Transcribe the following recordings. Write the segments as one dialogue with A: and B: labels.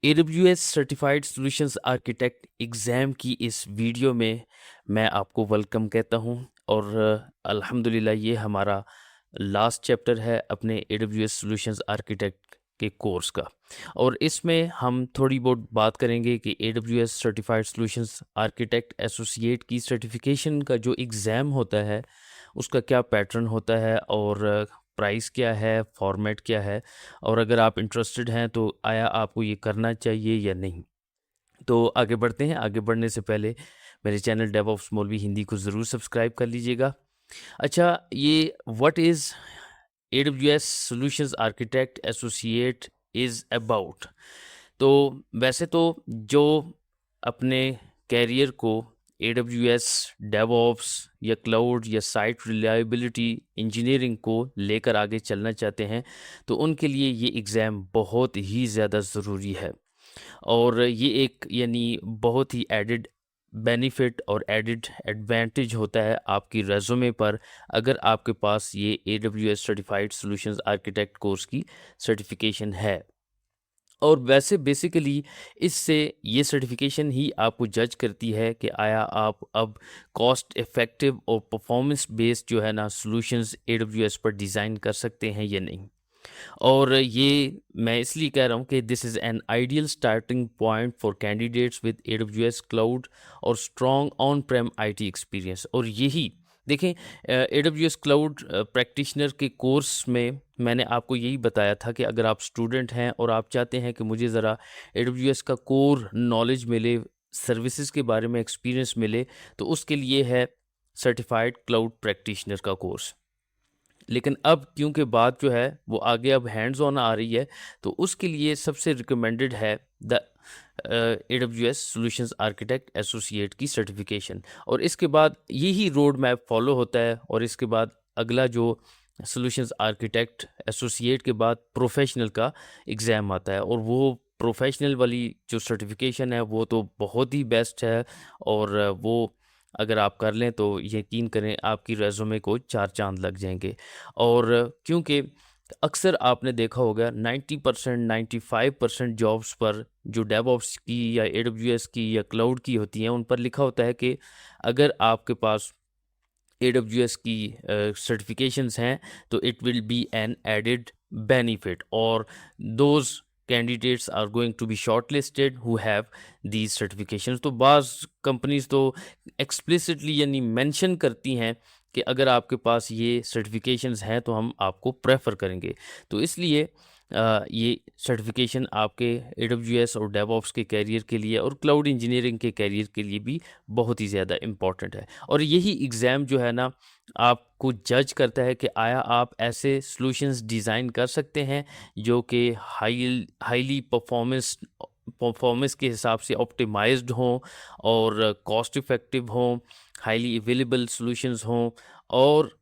A: AWS certified solutions architect exam की इस video में मैं आपको वेलकम कहता हूं और अल्हम्दुलिल्लाह ये हमारा लास्ट चैप्टर है अपने AWS सॉल्यूशंस आर्किटेक्ट के कोर्स का। और इसमें हम थोड़ी बहुत बात करेंगे कि AWS certified solutions architect associate की सर्टिफिकेशन का जो एग्ज़ाम होता है उसका क्या पैटर्न होता है और प्राइस क्या है, फॉर्मेट क्या है, और अगर आप इंटरेस्टेड हैं तो आया आपको ये करना चाहिए या नहीं। तो आगे बढ़ते हैं। आगे बढ़ने से पहले मेरे चैनल डेवऑप्स मौलवी हिंदी को ज़रूर सब्सक्राइब कर लीजिएगा। अच्छा, ये what is AWS solutions architect associate is about. तो वैसे तो जो अपने कैरियर को AWS डेवऑप्स या क्लाउड या साइट रिलायबिलिटी इंजीनियरिंग को लेकर आगे चलना चाहते हैं तो उनके लिए ये एग्ज़ाम बहुत ही ज़्यादा ज़रूरी है। और ये एक यानी बहुत ही एडिड बेनिफिट और एडिड एडवांटेज होता है आपकी रेज़्यूमे पर अगर आपके पास ये AWS certified solutions architect course की सर्टिफिकेशन है। और वैसे बेसिकली इससे ये सर्टिफिकेशन ही आपको जज करती है कि आया आप अब कॉस्ट इफ़ेक्टिव और परफॉर्मेंस बेस्ड जो है ना सॉल्यूशंस AWS पर डिज़ाइन कर सकते हैं या नहीं। और ये मैं इसलिए कह रहा हूँ कि this is an ideal starting point for candidates with AWS cloud और strong on prem IT experience. और यही देखें, AWS क्लाउड प्रैक्टिशनर के कोर्स में मैंने आपको यही बताया था कि अगर आप स्टूडेंट हैं और आप चाहते हैं कि मुझे ज़रा AWS का कोर नॉलेज मिले, सर्विसेज के बारे में एक्सपीरियंस मिले, तो उसके लिए है सर्टिफाइड क्लाउड प्रैक्टिशनर का कोर्स। लेकिन अब क्योंकि बात जो है वो आगे अब हैंड्स ऑन आ रही है तो उसके लिए सबसे रिकमेंडेड है the AWS solutions architect associate की सर्टिफिकेशन। और इसके बाद यही रोड मैप फॉलो होता है और इसके बाद अगला जो सॉल्यूशंस आर्किटेक्ट एसोसिएट के बाद प्रोफेशनल का एग्ज़ाम आता है। और वो प्रोफेशनल वाली जो सर्टिफिकेशन है वो तो बहुत ही बेस्ट है और वो अगर आप कर लें तो यकीन करें आपकी रेज़्यूमे को चार चांद लग जाएंगे। और क्योंकि अक्सर आपने देखा होगा 90% 95% जॉब्स पर जो डेवऑप्स की या AWS की या क्लाउड की होती हैं उन पर लिखा होता है कि अगर आपके पास AWS की सर्टिफिकेशंस हैं तो it will be an added benefit और those candidates are going to be shortlisted who have these certifications. तो बाज़ कंपनीज तो एक्सप्लिसिटली यानी मेंशन करती हैं कि अगर आपके पास ये सर्टिफिकेशंस हैं तो हम आपको प्रेफर करेंगे। तो इसलिए ये सर्टिफिकेशन आपके AWS और डेवऑप्स के कैरियर के लिए और क्लाउड इंजीनियरिंग के कैरियर के लिए भी बहुत ही ज़्यादा इम्पॉर्टेंट है। और यही एग्ज़ाम जो है ना आपको जज करता है कि आया आप ऐसे सॉल्यूशंस डिज़ाइन कर सकते हैं जो कि हाईली परफॉर्मेंस के हिसाब से ऑप्टिमाइज्ड हों और कॉस्ट इफ़ेक्टिव हों, हाईली अवेलेबल सॉल्यूशंस हों। और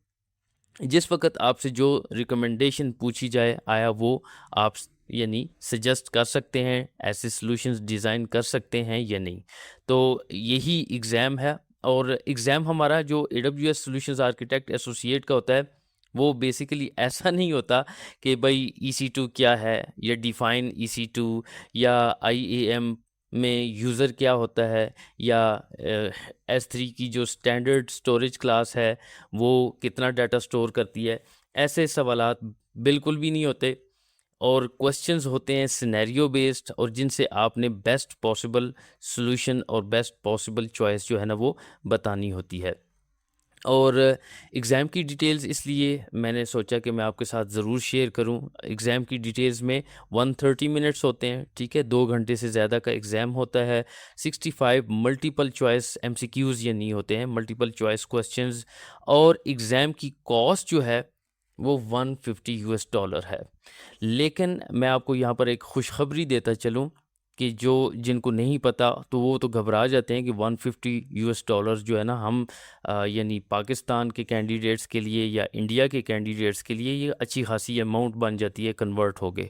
A: जिस वक़्त आपसे जो रिकमेंडेशन पूछी जाए आया वो आप यानी सजेस्ट कर सकते हैं, ऐसे सॉल्यूशंस डिज़ाइन कर सकते हैं या नहीं। तो यही एग्ज़ाम है। और एग्ज़ाम हमारा जो AWS सॉल्यूशंस आर्किटेक्ट एसोसिएट का होता है वो बेसिकली ऐसा नहीं होता कि भाई EC2 क्या है या डिफाइन EC2 या IAM में यूज़र क्या होता है या S3 की जो स्टैंडर्ड स्टोरेज क्लास है वो कितना डाटा स्टोर करती है। ऐसे सवालात बिल्कुल भी नहीं होते और क्वेश्चंस होते हैं सिनेरियो बेस्ड और जिनसे आपने बेस्ट पॉसिबल सॉल्यूशन और बेस्ट पॉसिबल चॉइस जो है ना वो बतानी होती है। और एग्ज़ाम की डिटेल्स इसलिए मैंने सोचा कि मैं आपके साथ ज़रूर शेयर करूं। एग्ज़ाम की डिटेल्स में 130 मिनट्स होते हैं, ठीक है, 2 घंटे से ज़्यादा का एग्ज़ाम होता है। 65 मल्टीपल चॉइस MCQs ये नहीं होते हैं, मल्टीपल चॉइस क्वेश्चंस। और एग्ज़ाम की कॉस्ट जो है वो $150 है। लेकिन मैं आपको यहाँ पर एक खुशखबरी देता चलूँ कि जो जिनको नहीं पता तो वो तो घबरा जाते हैं कि $150 जो है ना हम यानी पाकिस्तान के कैंडिडेट्स के लिए या इंडिया के कैंडिडेट्स के लिए ये अच्छी खासी अमाउंट बन जाती है कन्वर्ट हो गए।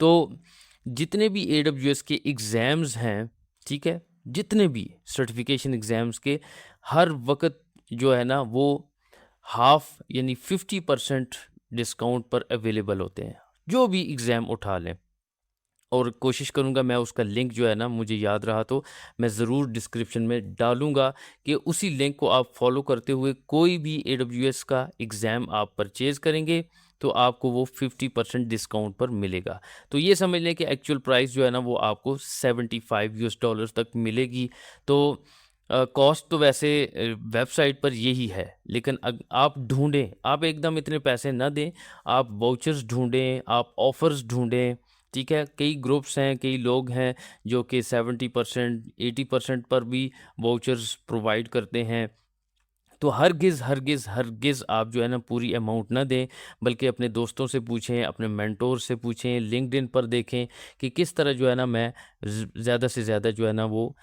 A: तो जितने भी AWS के एग्ज़ाम्स हैं, ठीक है, जितने भी सर्टिफिकेशन एग्ज़ाम्स के हर वक्त जो है ना वो हाफ यानी 50% डिस्काउंट पर अवेलेबल होते हैं, जो भी एग्ज़ाम उठा लें। और कोशिश करूँगा मैं उसका लिंक जो है ना, मुझे याद रहा तो मैं ज़रूर डिस्क्रिप्शन में डालूँगा कि उसी लिंक को आप फॉलो करते हुए कोई भी AWS का एग्ज़ाम आप परचेज़ करेंगे तो आपको वो 50% डिस्काउंट पर मिलेगा। तो ये समझ लें कि एक्चुअल प्राइस जो है ना वो आपको $75 तक मिलेगी। तो कॉस्ट तो वैसे वेबसाइट पर यही है, लेकिन आप ढूँढें, आप एकदम इतने पैसे ना दें, आप वाउचर्स ढूँढें, आप ऑफ़र्स ढूँढें, ठीक है? कई ग्रुप्स हैं, कई लोग हैं जो कि 70%, 80% पर भी वाउचर्स प्रोवाइड करते हैं। तो हरगिज़ आप जो है ना पूरी अमाउंट ना दें, बल्कि अपने दोस्तों से पूछें, अपने मेंटोर से पूछें, लिंक्डइन पर देखें कि किस तरह जो है ना मैं ज़्यादा से ज़्यादा जो है ना वो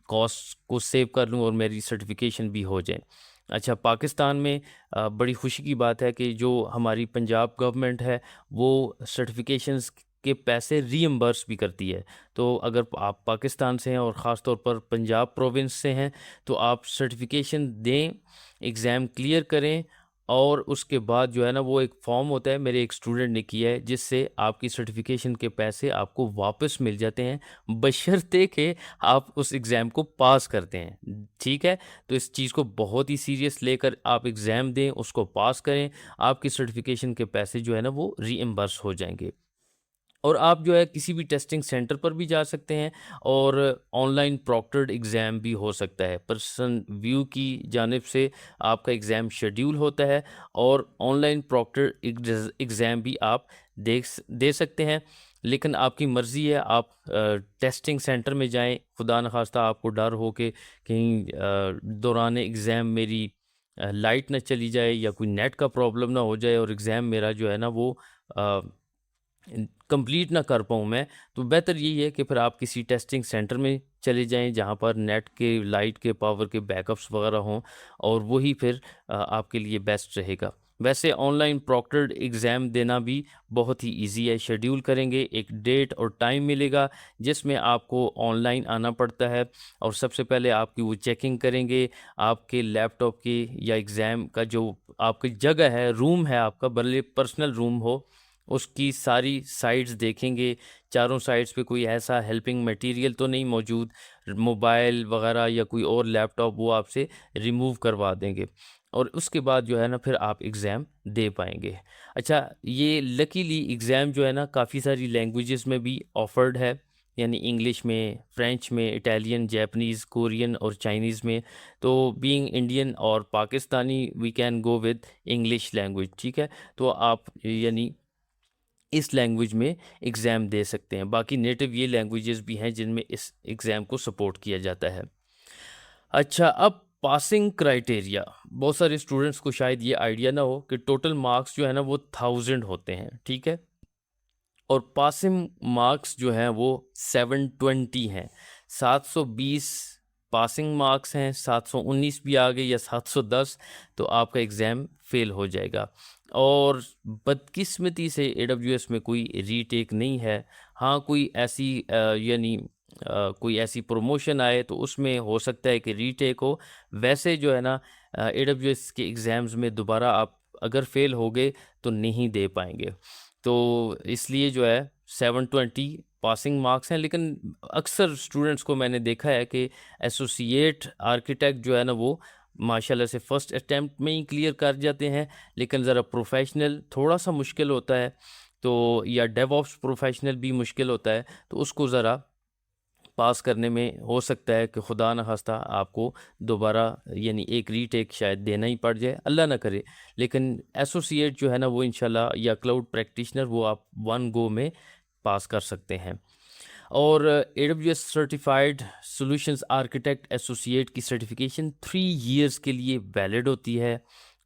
A: कॉस्ट को सेव कर लूँ और मेरी सर्टिफिकेशन भी हो जाए। अच्छा, पाकिस्तान में बड़ी खुशी की बात है कि जो हमारी पंजाब गवर्नमेंट है वो सर्टिफिकेशंस के पैसे रीइम्बर्स भी करती है। तो अगर आप पाकिस्तान से हैं और ख़ास तौर पर पंजाब प्रोविंस से हैं तो आप सर्टिफिकेशन दें, एग्ज़ाम क्लियर करें और उसके बाद जो है ना वो एक फ़ॉर्म होता है, मेरे एक स्टूडेंट ने किया है, जिससे आपकी सर्टिफिकेशन के पैसे आपको वापस मिल जाते हैं, बशर्ते कि आप उस एग्ज़ाम को पास करते हैं। ठीक है? तो इस चीज़ को बहुत ही सीरियस लेकर आप एग्ज़ाम दें, उसको पास करें, आपकी सर्टिफिकेशन के पैसे जो है ना वो रीइम्बर्स हो जाएँगे। और आप जो है किसी भी टेस्टिंग सेंटर पर भी जा सकते हैं और ऑनलाइन प्रॉक्टर्ड एग्ज़ाम भी हो सकता है। पर्सन व्यू की जानिब से आपका एग्ज़ाम शेड्यूल होता है और ऑनलाइन प्रॉक्टर्ड एग्ज़ाम भी आप दे सकते हैं। लेकिन आपकी मर्ज़ी है, आप टेस्टिंग सेंटर में जाएँ, खुदा न ख़ास्ता आपको डर हो कि कहीं दौरान एग्ज़ाम मेरी लाइट ना चली जाए या कोई नेट का प्रॉब्लम ना हो जाए और एग्ज़ाम मेरा जो है ना वो अ कंप्लीट ना कर पाऊँ मैं, तो बेहतर यही है कि फिर आप किसी टेस्टिंग सेंटर में चले जाएँ जहाँ पर नेट के, लाइट के, पावर के बैकअप्स वगैरह हों और वही फिर आपके लिए बेस्ट रहेगा। वैसे ऑनलाइन प्रॉक्टर्ड एग्ज़ाम देना भी बहुत ही ईज़ी है, शेड्यूल करेंगे, एक डेट और टाइम मिलेगा जिसमें आपको ऑनलाइन आना पड़ता है और सबसे पहले आपकी वो चेकिंग करेंगे, आपके लैपटॉप की या एग्ज़ाम का जो आपकी जगह है, रूम है आपका, भले पर्सनल रूम हो, उसकी सारी साइड्स देखेंगे, चारों साइड्स पे कोई ऐसा हेल्पिंग मटेरियल तो नहीं मौजूद, मोबाइल वगैरह या कोई और लैपटॉप वो आपसे रिमूव करवा देंगे और उसके बाद जो है ना फिर आप एग्ज़ाम दे पाएँगे। अच्छा, ये लकीली एग्ज़ाम जो है ना काफ़ी सारी लैंग्वेजेस में भी ऑफ़र्ड है, यानी इंग्लिश में, फ्रेंच में, इटालियन, जापानीज़, कोरियन और चाइनीज़ में। तो बीइंग इंडियन और Pakistani we can go with English language, ठीक है? तो आप यानी इस लैंग्वेज में एग्ज़ाम दे सकते हैं। बाकी नेटिव ये लैंग्वेजेस भी हैं जिनमें इस एग्ज़ाम को सपोर्ट किया जाता है। अच्छा, अब पासिंग क्राइटेरिया, बहुत सारे स्टूडेंट्स को शायद ये आइडिया ना हो कि टोटल मार्क्स जो है ना वो 1000 होते हैं, ठीक है? और पासिंग मार्क्स जो हैं वो 720 हैं। 720 पासिंग मार्क्स हैं, 719 भी आ गए या 710 तो आपका एग्ज़ाम फ़ेल हो जाएगा। और बदकिस्मती से AWS में कोई रीटेक नहीं है। हाँ, कोई ऐसी यानी कोई ऐसी प्रमोशन आए तो उसमें हो सकता है कि रीटेक हो। वैसे जो है ना AWS के एग्ज़ाम्स में दोबारा आप अगर फ़ेल हो गए तो नहीं दे पाएँगे। तो इसलिए जो है 720 पासिंग मार्क्स हैं, लेकिन अक्सर स्टूडेंट्स को मैंने देखा है कि एसोसिएट आर्किटेक्ट जो है ना वो माशाल्लाह से फर्स्ट अटेम्प्ट में ही क्लियर कर जाते हैं, लेकिन ज़रा प्रोफेशनल थोड़ा-सा मुश्किल होता है, तो या डेवऑप्स प्रोफेशनल भी मुश्किल होता है, तो उसको ज़रा पास करने में हो सकता है कि खुदा न खास्ता आपको दोबारा यानी एक रीटेक शायद देना ही पड़ जाए, अल्लाह ना करे। लेकिन एसोसिएट जो है ना वो इंशाल्लाह या क्लाउड प्रैक्टिशनर वो आप वन गो में पास कर सकते हैं। और AWS certified solutions architect associate की सर्टिफिकेशन 3 इयर्स के लिए वैलिड होती है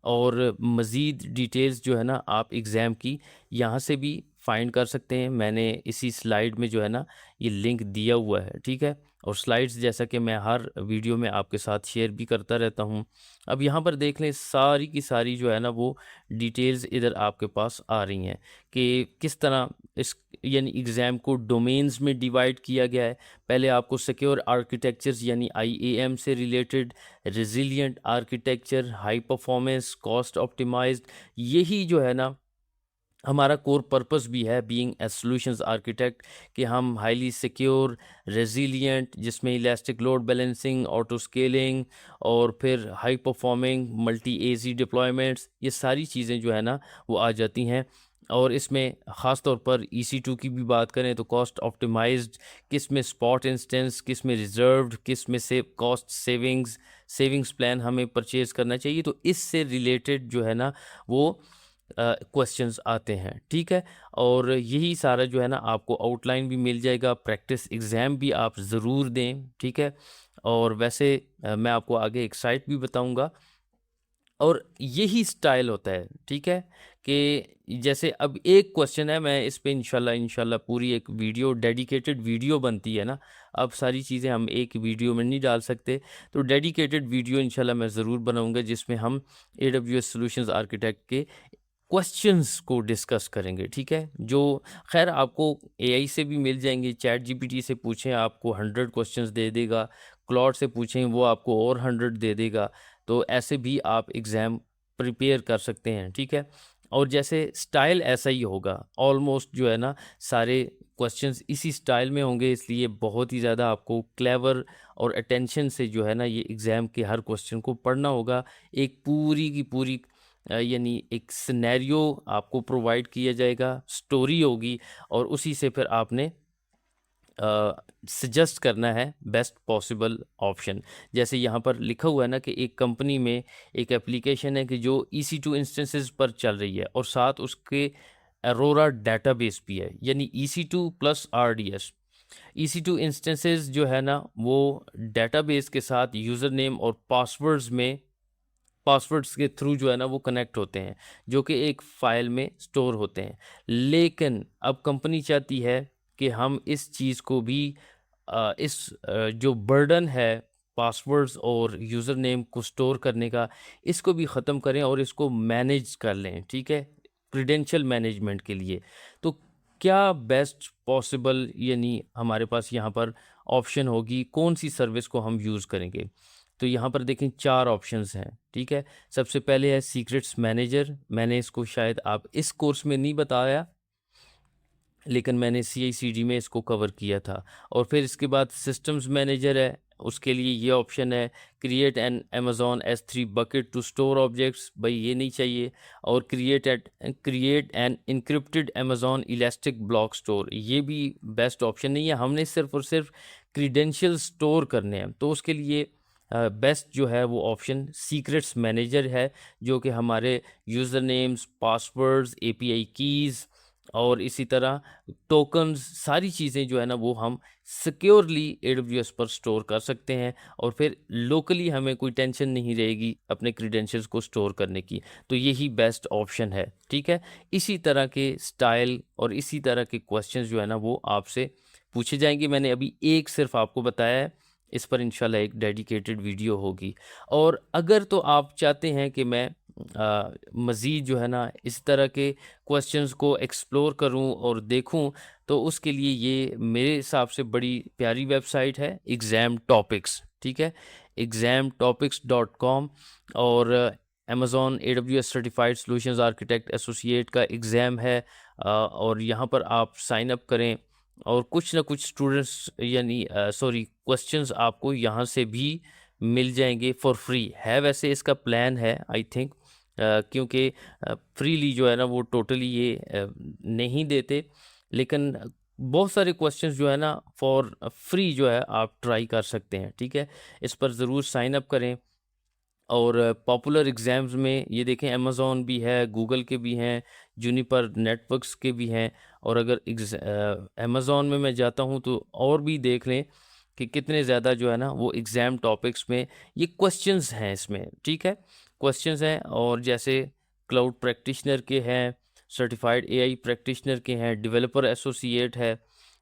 A: और मज़ीद डिटेल्स जो है ना आप एग्ज़ाम की यहाँ से भी फाइंड कर सकते हैं। मैंने इसी स्लाइड में जो है ना ये लिंक दिया हुआ है, ठीक है? और स्लाइड्स जैसा कि मैं हर वीडियो में आपके साथ शेयर भी करता रहता हूँ। अब यहाँ पर देख लें, सारी की सारी जो है ना वो डिटेल्स इधर आपके पास आ रही हैं कि किस तरह इस यानी एग्ज़ाम को डोमेन्स में डिवाइड किया गया है। पहले आपको सिक्योर आर्किटेक्चर्स यानी IAM से related, resilient architecture, high performance, cost optimised, यही जो है ना हमारा कोर पर्पस भी है बीइंग ए सॉल्यूशंस आर्किटेक्ट कि हम हाईली सिक्योर, रेजिलिएंट, जिसमें elastic load balancing, auto scaling और फिर हाई परफॉर्मिंग मल्टी एजी डिप्लॉयमेंट्स, ये सारी चीज़ें जो है ना वो आ जाती हैं। और इसमें ख़ास तौर पर EC2 की भी बात करें तो कॉस्ट ऑप्टिमाइज्ड, किस में स्पॉट इंस्टेंस, किस में रिजर्व्ड, किस में से कॉस्ट सेविंग्स प्लान हमें परचेज करना चाहिए, तो इससे रिलेटेड जो है ना वो क्वेश्चंस आते हैं। ठीक है, और यही सारा जो है ना आपको आउटलाइन भी मिल जाएगा, प्रैक्टिस एग्ज़ाम भी आप ज़रूर दें। ठीक है, और वैसे मैं आपको आगे एक साइट भी बताऊंगा, और यही स्टाइल होता है। ठीक है, कि जैसे अब एक क्वेश्चन है, मैं इस पे इंशाल्लाह पूरी एक वीडियो, डेडिकेटेड वीडियो बनती है ना, अब सारी चीज़ें हम एक वीडियो में नहीं डाल सकते, तो डेडिकेटेड वीडियो इंशाल्लाह मैं ज़रूर बनाऊंगा जिसमें हम AWS सॉल्यूशंस आर्किटेक्ट के क्वेश्चंस को डिस्कस करेंगे। ठीक है, जो खैर आपको AI से भी मिल जाएंगे, चैट GPT से पूछें आपको 100 क्वेश्चंस दे देगा, क्लॉड से पूछें वो आपको और 100 दे देगा, तो ऐसे भी आप एग्ज़ाम प्रिपेयर कर सकते हैं। ठीक है, और जैसे स्टाइल ऐसा ही होगा ऑलमोस्ट, जो है ना सारे क्वेश्चंस इसी स्टाइल में होंगे, इसलिए बहुत ही ज़्यादा आपको क्लेवर और अटेंशन से जो है ना ये एग्ज़ाम के हर क्वेश्चन को पढ़ना होगा। एक पूरी की पूरी यानी एक सिनेरियो आपको प्रोवाइड किया जाएगा, स्टोरी होगी, और उसी से फिर आपने सजेस्ट करना है बेस्ट पॉसिबल ऑप्शन। जैसे यहाँ पर लिखा हुआ है ना कि एक कंपनी में एक एप्लीकेशन है कि जो EC2 इंस्टेंसेस पर चल रही है और साथ उसके अरोरा डेटाबेस भी है, यानी EC2 plus RDS। EC2 instances जो है ना वो डेटाबेस के साथ यूज़र नेम और पासवर्ड्स के थ्रू जो है ना वो कनेक्ट होते हैं, जो कि एक फ़ाइल में स्टोर होते हैं। लेकिन अब कंपनी चाहती है कि हम इस चीज़ को भी जो बर्डन है पासवर्ड्स और यूज़र नेम को स्टोर करने का, इसको भी ख़त्म करें और इसको मैनेज कर लें। ठीक है, क्रीडेंशियल मैनेजमेंट के लिए। तो क्या बेस्ट पॉसिबल यानी हमारे पास यहाँ पर ऑप्शन होगी, कौन सी सर्विस को हम यूज़ करेंगे? तो यहाँ पर देखें 4 ऑप्शंस हैं। ठीक है, सबसे पहले है सीक्रेट्स मैनेजर, मैंने इसको शायद आप इस कोर्स में नहीं बताया, लेकिन मैंने CICD में इसको कवर किया था। और फिर इसके बाद सिस्टम्स मैनेजर है, उसके लिए ये ऑप्शन है create an Amazon S3 bucket to store objects, भाई ये नहीं चाहिए। और create an encrypted Amazon elastic block store, ये भी बेस्ट ऑप्शन नहीं है, हमने सिर्फ और सिर्फ क्रीडेंशियल स्टोर करने हैं, तो उसके लिए बेस्ट जो है वो ऑप्शन सीक्रेट्स मैनेजर है, जो कि हमारे user names, passwords, API keys और इसी तरह टोकन्स, सारी चीज़ें जो है ना वो हम सिक्योरली AWS पर स्टोर कर सकते हैं, और फिर लोकली हमें कोई टेंशन नहीं रहेगी अपने क्रीडेंशियल्स को स्टोर करने की। तो यही बेस्ट ऑप्शन है। ठीक है, इसी तरह के स्टाइल और इसी तरह के क्वेश्चंस जो है ना वो आपसे पूछे जाएंगे। मैंने अभी एक सिर्फ आपको बताया है, इस पर इंशाल्लाह एक डेडिकेटेड वीडियो होगी। और अगर तो आप चाहते हैं कि मैं मज़ीद जो है ना इस तरह के क्वेश्चंस को एक्सप्लोर करूं और देखूं, तो उसके लिए ये मेरे हिसाब से बड़ी प्यारी वेबसाइट है एग्ज़ाम टॉपिक्स। ठीक है, examtopics.com। और Amazon AWS certified solutions architect associate का एग्ज़ाम है, और यहाँ पर आप साइन अप करें, और कुछ ना कुछ स्टूडेंट्स यानी क्वेश्चंस आपको यहाँ से भी मिल जाएंगे फॉर फ्री। है वैसे इसका प्लान है आई थिंक, क्योंकि फ्रीली जो है ना वो टोटली ये नहीं देते, लेकिन बहुत सारे क्वेश्चंस जो है ना फॉर फ्री जो है आप ट्राई कर सकते हैं। ठीक है, इस पर ज़रूर साइन अप करें। और पॉपुलर एग्ज़ाम्स में ये देखें अमेज़ॉन भी है, गूगल के भी हैं, जूनिपर नेटवर्क्स के भी हैं। और अगर अमेज़ॉन में मैं जाता हूँ तो और भी देख लें कि कितने ज़्यादा जो है ना वो एग्ज़ाम टॉपिक्स में ये क्वेश्चंस हैं इसमें। ठीक है, क्वेश्चंस हैं, और जैसे क्लाउड प्रैक्टिशनर के हैं, सर्टिफाइड AI प्रैक्टिशनर के हैं, डेवलपर एसोसिएट है,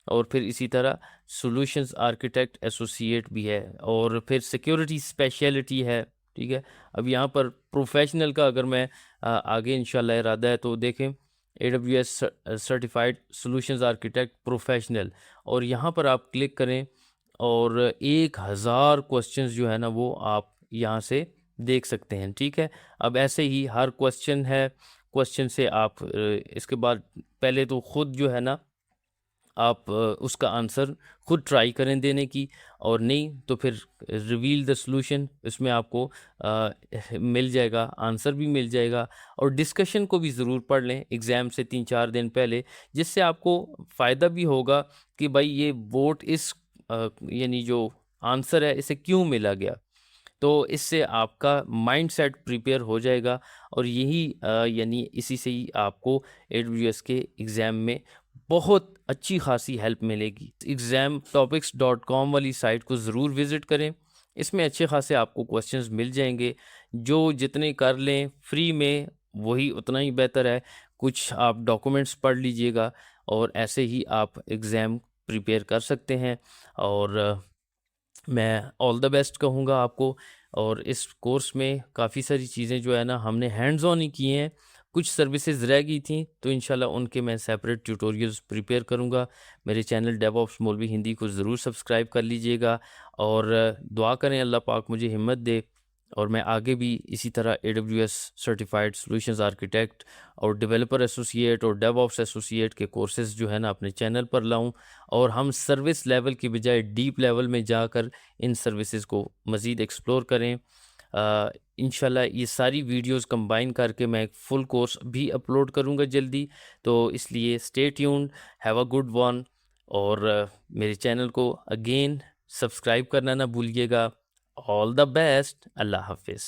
A: और फिर इसी तरह सॉल्यूशंस आर्किटेक्ट एसोसिएट भी है, और फिर सिक्योरिटी स्पेशलिटी है। ठीक है, अब यहाँ पर प्रोफेशनल का अगर मैं आगे इंशाल्लाह इरादा है तो देखें AWS certified solutions architect professional, और यहाँ पर आप क्लिक करें, और 1000 क्वेश्चंस जो है ना वो आप यहाँ से देख सकते हैं। ठीक है, अब ऐसे ही हर क्वेश्चन है, क्वेश्चन से आप इसके बाद पहले तो ख़ुद जो है ना आप उसका आंसर खुद ट्राई करें देने की, और नहीं तो फिर रिवील द सॉल्यूशन, इसमें आपको मिल जाएगा, आंसर भी मिल जाएगा। और डिस्कशन को भी ज़रूर पढ़ लें एग्ज़ाम से 3-4 दिन पहले, जिससे आपको फ़ायदा भी होगा कि भाई ये वोट इस यानी जो आंसर है इसे क्यों मिला गया। तो इससे आपका माइंडसेट प्रिपेयर हो जाएगा, और यही यानी इसी से ही आपको AWS के एग्ज़ाम में बहुत अच्छी खासी हेल्प मिलेगी। examtopics.com वाली साइट को ज़रूर विज़िट करें, इसमें अच्छे खासे आपको क्वेश्चंस मिल जाएंगे। जो जितने कर लें फ्री में वही उतना ही बेहतर है। कुछ आप डॉक्यूमेंट्स पढ़ लीजिएगा और ऐसे ही आप एग्ज़ाम प्रिपेयर कर सकते हैं। और मैं ऑल द बेस्ट कहूँगा आपको। और इस कोर्स में काफ़ी सारी चीज़ें जो है ना हमने हैंड्स ऑन ही की हैं, कुछ सर्विसेज रह गई थी तो इंशाल्लाह उनके मैं सेपरेट ट्यूटोरियल्स प्रिपेयर करूँगा। मेरे चैनल डेवऑप्स मौलवी हिंदी को ज़रूर सब्सक्राइब कर लीजिएगा, और दुआ करें अल्लाह पाक मुझे हिम्मत दे और मैं आगे भी इसी तरह AWS सर्टिफाइड सॉल्यूशंस आर्किटेक्ट और डेवलपर एसोसिएट और डेवऑप्स एसोसिएट के कोर्सेज़ जो है ना अपने चैनल पर लाऊं, और हम सर्विस लेवल की बजाय डीप लेवल में जाकर इन सर्विसेज को मज़ीद एक्सप्लोर करें। इंशाल्लाह ये सारी वीडियोस कंबाइन करके मैं एक फुल कोर्स भी अपलोड करूंगा जल्दी, तो इसलिए stay tuned, have a good one. और मेरे चैनल को अगेन सब्सक्राइब करना ना भूलिएगा। ऑल द बेस्ट, अल्लाह हाफिज़।